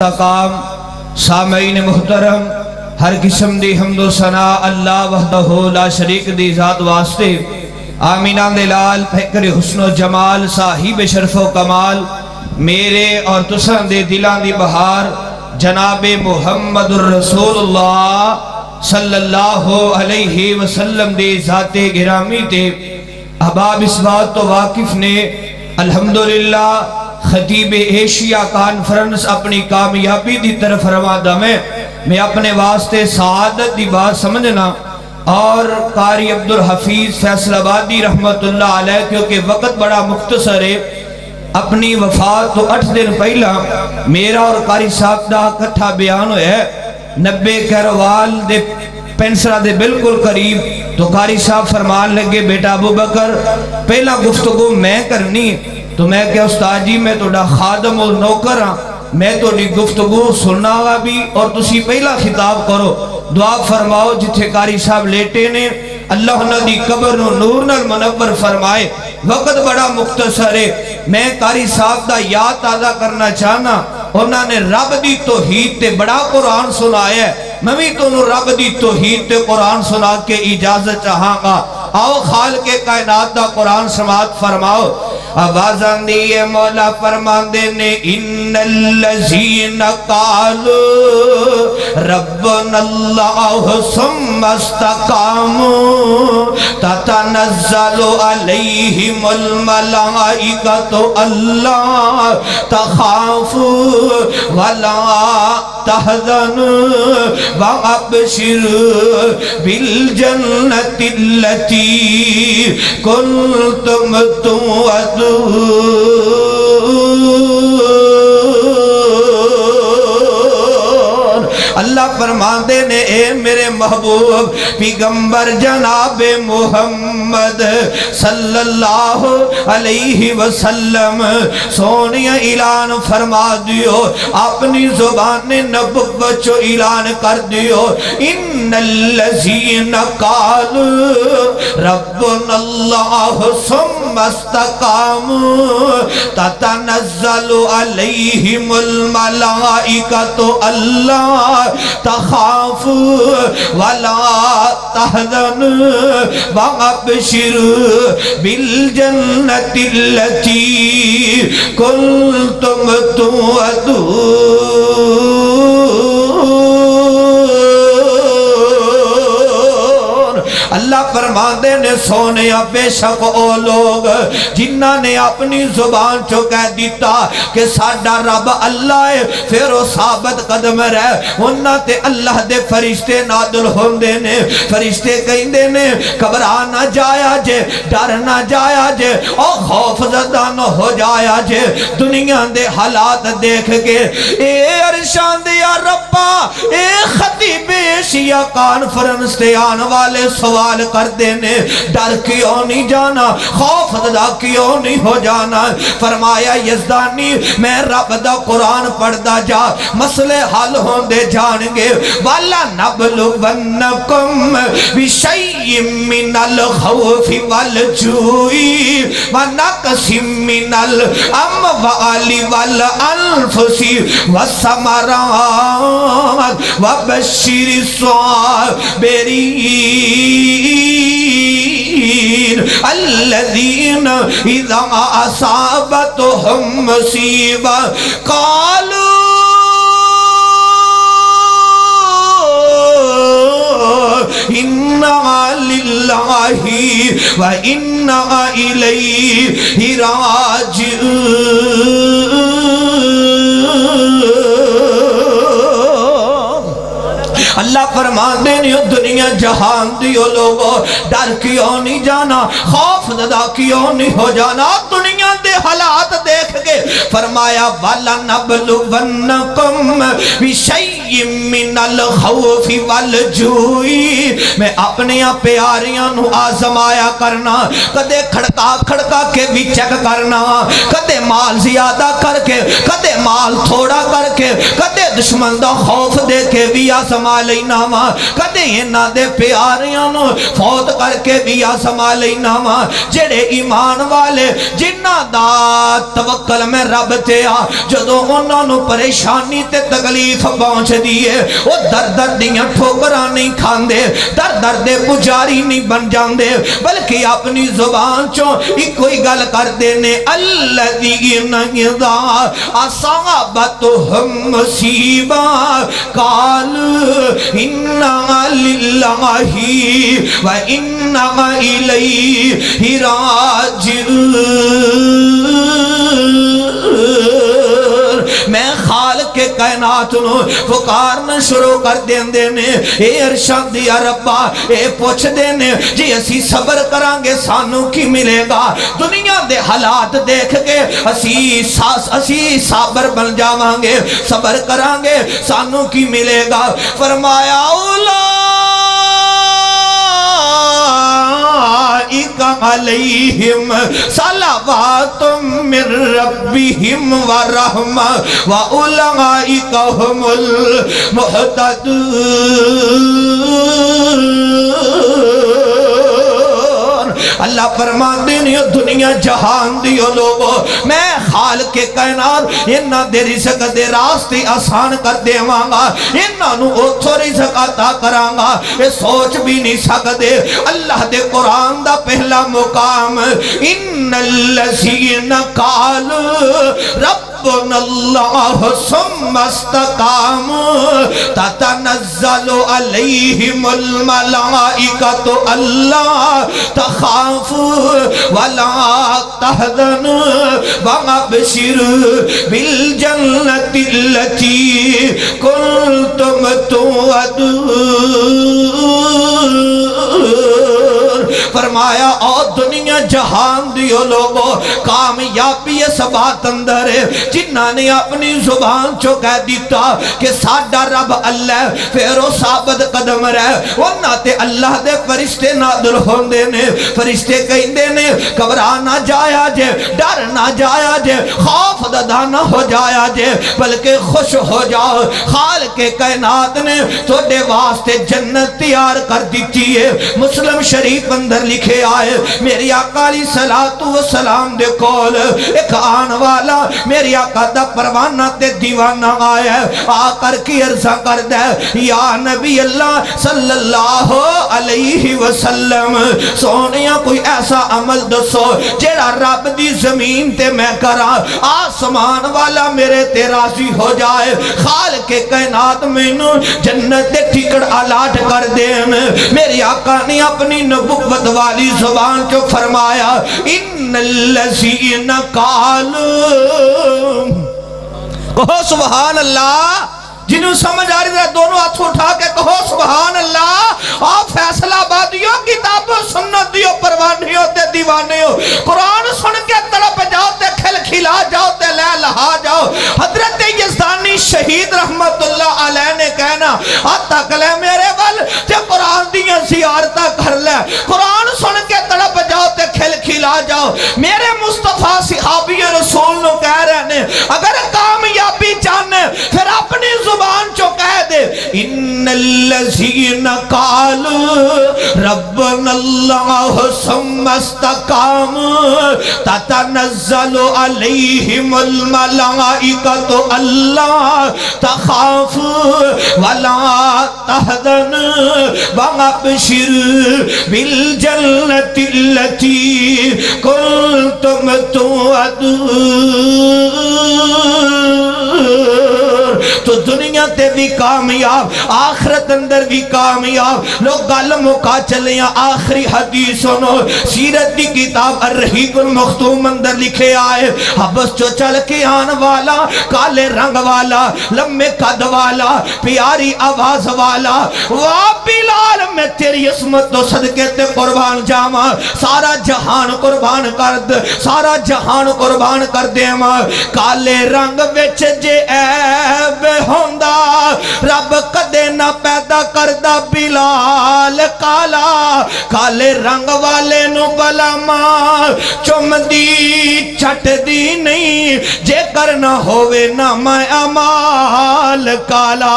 مستقام سامعین محترم ہر قسم دی حمد و ثنا اللہ وحدہ لا شریک دی ذات واسطے آمینہ دلال فکر حسن و جمال صاحب شرف و کمال میرے اور تسان دے دلان دی بہار جناب محمد الرسول اللہ صلی اللہ علیہ وسلم دے ذات گرامی تے احباب اس بات تو واقف نے الحمدللہ خطیب ایشیا کانفرنس اپنی کامیابی دی طرف روادہ میں اپنے واسطے سعادت دی بات سمجھنا اور قاری عبدالحفیظ فیصل آبادی رحمت اللہ علیہ کیونکہ وقت بڑا مختصر ہے اپنی وفات تو 8 دن پہلا میرا اور قاری صاحب دا کٹھا بیان ہے 90 کہروال دے پینسرہ دے بالکل قریب تو قاری صاحب فرمان لگے بیٹا ابو بکر پہلا گفتگو میں کرنی تو میں کہ استاد جی میں تو خادم اور نوکر ہاں میں تو گفتگو سننا گا بھی اور تسی پہلا خطاب کرو دعا فرماؤ جتھے قاری صاحب لیٹے نے اللہ نے دی قبر نور نال منور فرمائے وقت بڑا مختصر ہے میں قاری صاحب دا یاد تازہ کرنا چاہنا انہوں نے رب دی توحید تے بڑا قرآن سنایا ہے میں بھی تو رب دی توحید تے قرآن سنا کے اجازت چاہاں گا آؤ خالق کائنات دا قرآن سماعت فرماؤ آوازاں دیئے مولا فرمان دینے ان اللذین قالوا ربنا اللہ ثم استقاموا تتنزل علیہم الملائکۃ اللہ تخافوا ولا تحزنوا وابشروا بالجنة التي كنتم توعدون اللہ فرماندے نے اے میرے محبوب پیغمبر جناب محمد صلی اللہ علیہ وسلم سونی اعلان فرما دیو اپنی زبان نبوت چو اعلان کر دیو ان اللذین قالوا ربنا اللہ ثم استقاموا تتنزل علیہم الملائکۃ اللہ تخافوا ولا تحزنوا وابشروا بالجنة التي كنتم توعدون اللہ فرماندے نے سونے بے شک او لوگ جنہ نے اپنی زبان چو کہہ دیتا کہ ساڈا رب اللہ ہے پھر وہ ثابت قدم رہے انہ تے اللہ دے فرشتے نادل ہوندے نے فرشتے کہندے نے گھبرا نہ جایا جے ڈر نہ جایا جے اور خوف زدہ نہ ہو جایا جے دنیا دے حالات دیکھ کے اے عرشان دیا ربا اے خطیب ایشیا کانفرنس تے آن والے سوال کر دینے ڈر کیوں نہیں جانا خوف زدہ کیوں نہیں ہو جانا فرمایا یزدانی میں رب دا قرآن پڑھ دا جا مسئلے حل ہوں دے جانگے والا نبلونکم بشیء من الخوف والجوع ونقص من الاموال والانفس والثمرات وبشر الصابرين الذين اذا اصابتهم مصیبہ قالوا اِنَّا لِلَّهِ وَإِنَّا إِلَيْهِ راجعون اللہ فرمان دینے دنیا جہان دیو لوگو ڈر کیوں نہیں جانا خوف زدہ کیوں نہیں ہو جانا دنیا دے حالات دیکھ کے فرمایا وَلَنَبْلُوَنَّكُمْ بِشَيْءٍ مِّنَ الْخَوْفِ وَالْجُوعِ میں اپنے پیاریاں نو آزمایا کرنا کدے کھڑکا کھڑکا کے بھی چیک کرنا کدے مال زیادہ کر کے کدے مال تھوڑا کر کے کدے دشمن دا خوف دے کے بھی آسما لینا وا کدے انہاں دے پیاریاں نو فوت کر کے بھی آسما لینا وا جڑے ایمان والے جنہاں دا توکل میں رب تے آ جدوں انہاں نو پریشانی تے تکلیف پہنچ دیے او در در دیاں ٹھوکراں نہیں کھاندے در در دے پجاری نہیں بن جاندے بلکہ اپنی زبان چوں ایک کوئی گل کر دینے الذین اذا اصابتہم مصیبہ قال انا للہ و انا الیہ راجعون میں خالق کے کائنات نو پکارنا شروع کر دین دینے اے ارشاد دیا ربا اے پوچھ دینے جی اسی صبر کرانگے سانو کی ملے گا دنیا دے حالات دیکھ کے اسی صبر بن جاوانگے صبر کرانگے سانو کی ملے گا فرمایا علیہم صلوات من ربہم ورحمہ وَأُولَئِكَ هُمُ الْمُهْتَدُونَ اللہ فرماندے نے دنیا جہان دیو لوگو میں خالق کے کائنات انہاں دے رزق دے راستے آسان کر دے وانگا انہاں نو اوتھو رزق عطا کرانگا یہ سوچ بھی نہیں سکدے اللہ دے قرآن دا پہلا مقام ان الذین قالوا ربنا اللہ ثم استقاموا تتنزل علیہم الملائکۃ اللہ تخافوا ولا تحزنوا وابشروا بالجنۃ التي کنتم توعدون فرمایا او دنیا جہان دیو لوگو کامیابی اس بات اندر ہے جنہاں نے اپنی زبان چو کہہ دیتا کہ ساڈا رب اللہ پھر وہ ثابت قدم رہے ورنہ تے اللہ دے فرشتے نادر ہوندے نے فرشتے کہندے نے گھبرا نہ جایا جے ڈر نہ جایا جے خوف زدہ نہ ہو جایا جے بلکہ خوش ہو جاؤ خالق کائنات نے تھوڑے واسطے جنت تیار کر دیتی ہے مسلم شریف اندر لکھے آئے میری آقا علیہ السلام دے کول ایک آن والا میری آقا دا پروانہ تے دیوانہ آئے آ کر کی عرضہ کر دے یا نبی اللہ صلی اللہ علیہ وسلم سونیا کوئی ایسا عمل دسو جیڑا رب دی زمین تے میں کرا آسمان والا میرے تے راضی ہو جائے خالق کائنات میں نو جنت دے ٹھکڑ الاٹ کر دین میری آقا نے اپنی نبوت والی زبان کو فرمایا ان الذین قالوا کہو سبحان اللہ جنہوں سمجھ آ رہی ہے دونوں ہاتھ اٹھا کے کہو سبحان اللہ آپ فیصلہ بادیو کتاب و سنت دیو پروانیوں تے دیوانیوں قرآن سن کے تڑپ جاؤ تے کھل کھلا جاؤ تے لے لہا جاؤ حضرت یزدانی شہید رحمت اللہ علیہ نے کہنا تک لے میرے ول تے قرآن دیاں زیارتہ کر لے قرآن سن کے تڑپ جاؤ تے کھل کھلا جاؤ میرے مصطفیٰ صحابی رسول نو کہہ رہے ہیں اگر کامیابی چاہنے پھر اپنی زبان چو کہہ دے ان الذین قالوا ربنا اللہ ثم استقاموا تتنزل علیہم الملائکۃ اللہ تخافوا ولا تحزنوا وابشروا بالجنۃ التي کنتم توعدون تو دنیا تے بھی کامیاب آخرت اندر بھی کامیاب لوگ گل مکا چلیاں آخری حدیث سنو سیرت دی کتاب الرحیق المختوم اندر لکھے آئے حبس جو چل کے آن والا کالے رنگ والا لمبے قد والا پیاری آواز والا واہ بلال میں تیری عصمت و صدقے تے قربان جاما سارا جہان قربان کر دے سارا جہان قربان کر دے کالے رنگ وچ جے عیب ہوندا رب کدے نہ پیدا کردہ کردہ بلال کالا کالے رنگ والے نو بلا ماں چم دی چھٹ دی نہیں جے کرنا ہوئے نہ میں امال کالا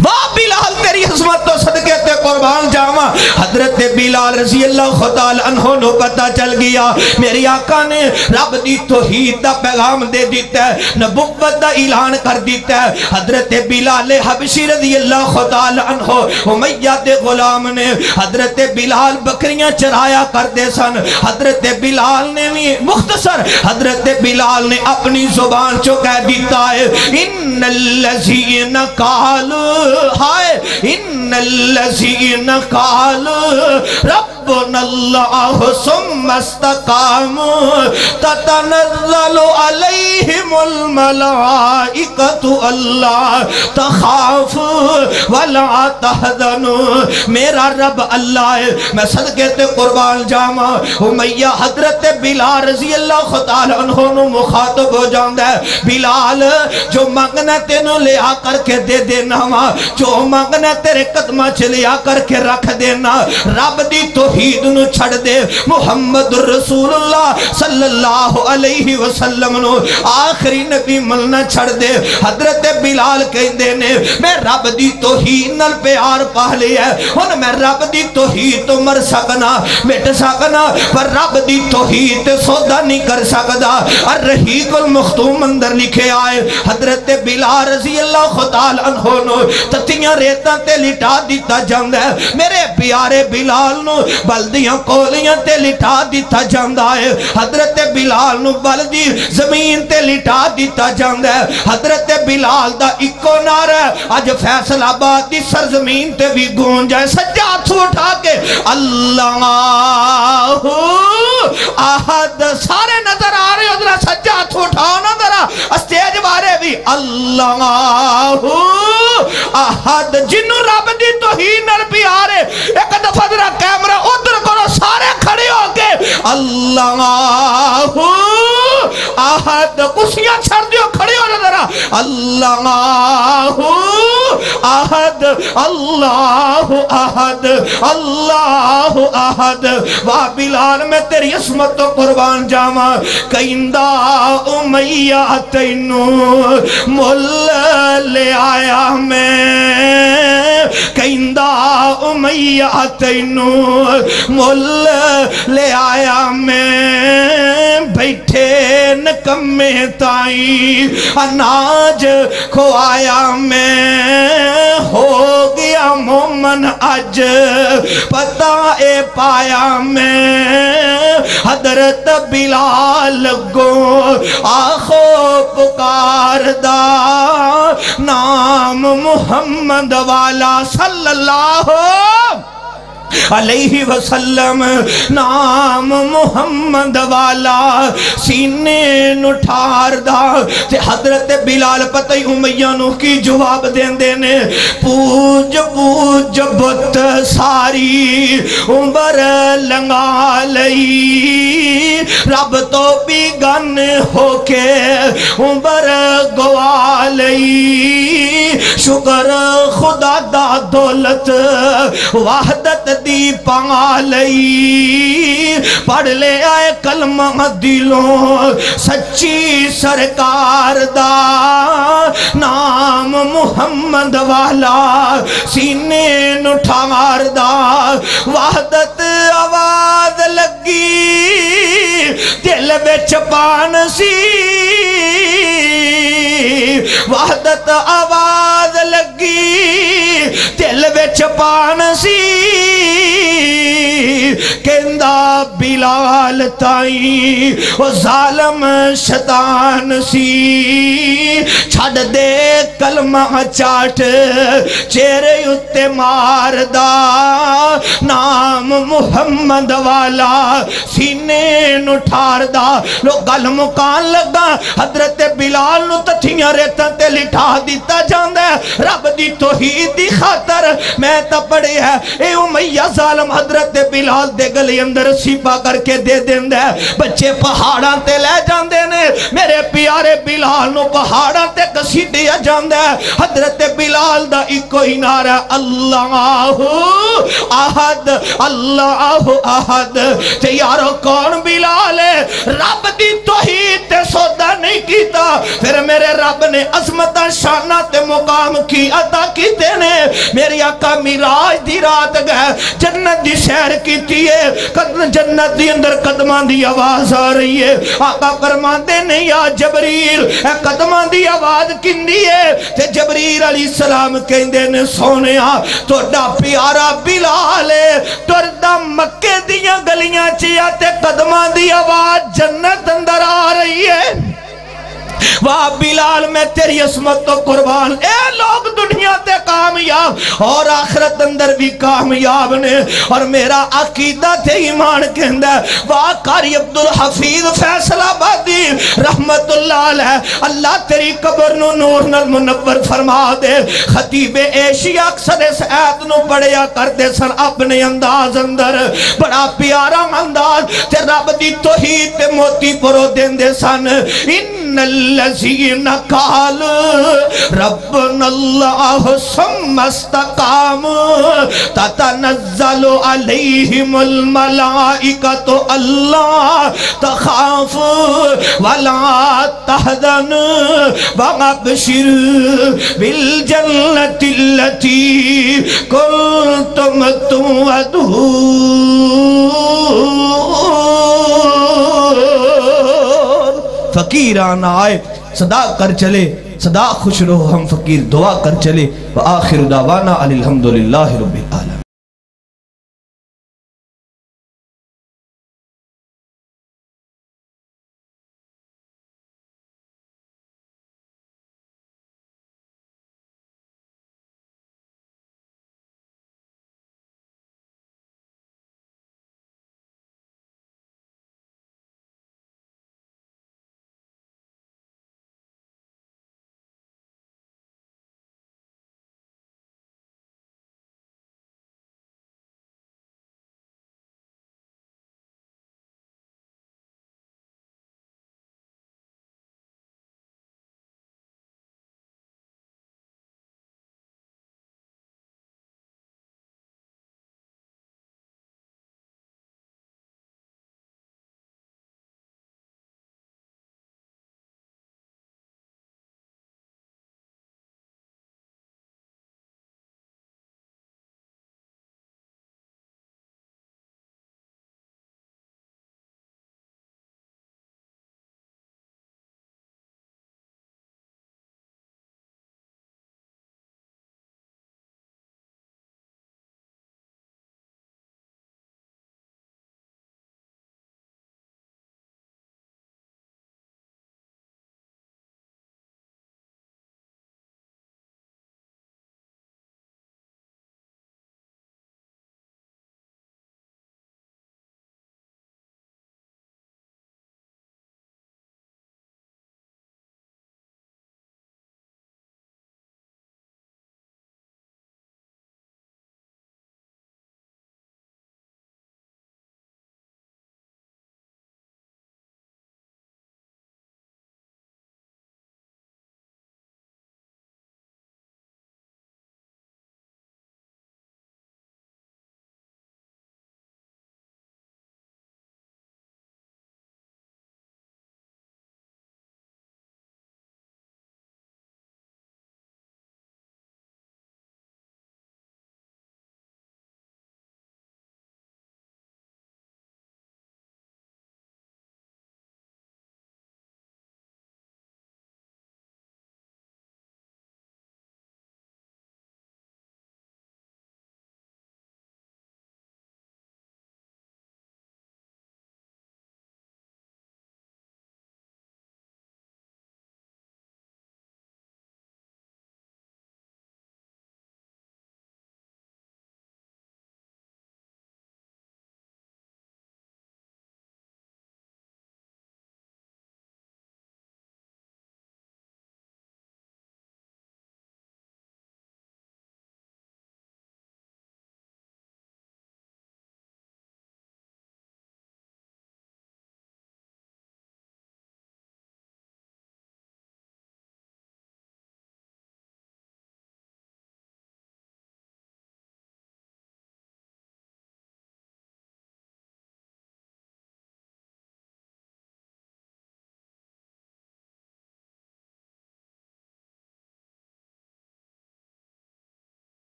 واہ بلال تیری عظمت تو صدقے تے قربان جاواں حضرت بلال رضی اللہ خدال عنہ نو پتہ چل گیا میری آقا نے رب دی توحید دا پیغام دے دیتا ہے نبوت دا اعلان کر دیتا ہے حضرت بلال حبشی رضی اللہ خدال عنہ امیہ دے غلام نے حضرت بلال بکریاں چرایا کر دے سن حضرت بلال نے بھی مختصر حضرت بلال نے اپنی زبان چو کہہ دیتا ہے ان الذین قالوا ہائے ان الذین قالوا ربنا اللہ ثم استقاموا تتنزل علیہم الملائکۃ اللہ تخافوا ولا تحزنوا میرا رب اللہ ہے میں صدقے تے قربان جاواں امیہ حضرت بلال رضی اللہ تعالی عنہ نو مخاطب ہو جاندا ہے بلال جو منگنا تینوں لے آ کر کے دے دینا وا جو منگنا تیرے قدمہ چلے آ کر کے رکھ دینا رب دی توحید نو چھڑ دے محمد رسول اللہ صلی اللہ علیہ وسلم نو آخری نبی ملنا چھڑ دے حضرت بلال کہندے نے میں رب دی توحید نال پیار پا لیا ہے ہن میں رب دی توحید تو مر سکنا مٹ سکنا پر رب دی توحید سودا نہیں کر سکدا الرحیق المختوم اندر لکھے آئے حضرت بلال رضی اللہ تعالی عنہ نو تتیاں ریتاں تے لٹا دیتا جاندہ ہے میرے پیارے بلال نو بلدیاں کولیاں تے لٹا دیتا جاندہ ہے حضرت بلال نو بلدی زمین تے لٹا دیتا جاندہ ہے حضرت بلال دا اکو نعرہ آج فیصل آباد دی سرزمین تے بھی گون جائے سجا ہاتھوں اٹھا کے اللہ احد سارے نظر آ رہے ہو ذرا سجا ہاتھوں اٹھاؤ نا ذرا اسٹیج بارے بھی اللہ احد جنو رب دی توحید نال پیارے ایک دفعہ ذرا کیمرہ ادھر کرو سارے کھڑے ہو کے اللہ احد کسیاں چھڑ دیو کھڑے ہو ذرا اللہ احد اللہ احد اللہ احد واہ بلال میں تیری عصمت تو قربان جاواں کہندہ امیہ تینو مل لے آیا میں کہندہ امیہ تینو مل لے آیا میں بیٹھے نکمے تائی اناج کھوایا میں ہو گیا مومن اج پتہ اے پایا میں حضرت بلال گو آخو پکار دا نام محمد والا صلی اللہ علیہ وسلم نام محمد والا سینے نٹھار دا تے حضرت بلال پتہ امیہ نو کی جواب دین دینے پوج پوج بت ساری عمر لنگا لئی رب تو بھی گن ہو کے عمر گوا لئی شکر خدا دا دولت وحدت دی پا لئی پڑھ لے آئے کلمہ دلوں سچی سرکار دا نام محمد والا سینے نٹھار دا وحدت آواز لگی دل بچ پان سی وحدت آواز لگی دل بچ پان سی کہندہ بلال تائی وہ ظالم شیطان سی چھڑ دے کلمہ چاٹ چہرے اتے مار دا نام محمد والا سینے نٹھار دا لو گل مکان لگا حضرت بلال نو تٹھیاں ریتاں تے لٹھا دیتا جاندہ ہے رب دی توحید دی خاطر خاطر میں تا پڑے ہے اے امیہ ظالم حضرت بلال دے گلے اندر سیپا کر کے دے دیں دے بچے پہاڑاں تے لے جان دے نے میرے پیارے بلال نو پہاڑاں تے کسی دیا جان دے حضرت بلال دا ایک ہی نعرہ اللہ احد اللہ احد تے یارو کون بلال ہے رب دی توحید تے سودا نہیں کیتا پھر میرے رب نے عظمت شانہ تے مقام کی عطا کیتے نے میری آقا میراج دی رات گئے جنت دی سیر کیتی ہے جنت دی اندر قدمان دی آواز آ رہی ہے آقا فرماندے نہیں یا جبریل اے قدمان دی آواز کندی ہے تے جبریل علیہ السلام کہندے نے سونیا توڑا پیارا بلال ہے توڑا مکے دیاں گلیاں چیا تے قدمان دی آواز جنت اندر آ رہی ہے واہ بلال میں تیری عصمت تو قربان اے لوگ دنیا تے کامیاب اور آخرت اندر بھی کامیاب نے اور میرا عقیدہ تے ایمان کہندہ ہے واہ قاری عبدالحفیظ فیصل آبادی رحمت اللہ علیہ اللہ تیری قبر نو نور نل منور فرما دے خطیب ایشیا اکثر اس آیت نو پڑھیا کرتے سن اپنے انداز اندر بڑا پیارا انداز تے رب دی توحید تے موتی پرو دین دے سن ان الذین قال ربنا اللہ ثم استقاموا تتنزل علیہم الملائکۃ اللہ تخافوا ولا تحزنوا وابشروا بالجنۃ التي کنتم توعدون فقیران آئے صدا کر چلے صدا خوش رہو ہم فقیر دعا کر چلے وآخر دعوانا الحمدللہ رب العالمین.